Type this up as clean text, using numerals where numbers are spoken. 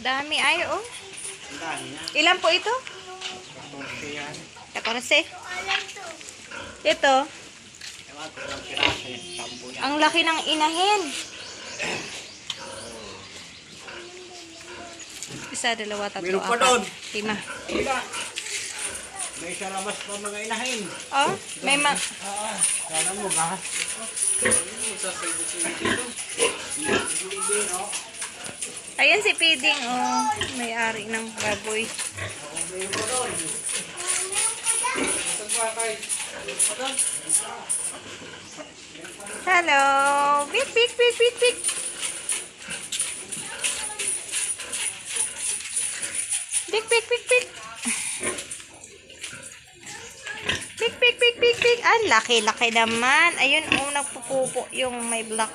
Dami ay, oh. Ilan po ito? 14. Ito. Ang laki ng inahin. Isa, dalawa, tatlo, Meron pa doon. 4, 5. May sarabas pa mga inahin. Oh, may Sana mo ba? Ayan si Piding, oh. May-ari ng baboy. Hello! Pik, pik, pik, pik, pik. Pik, pik, pik, pik. Pik, pik, pik, pik, pik. Ang laki-laki naman. Ayun, oh, nagpupupo yung may black.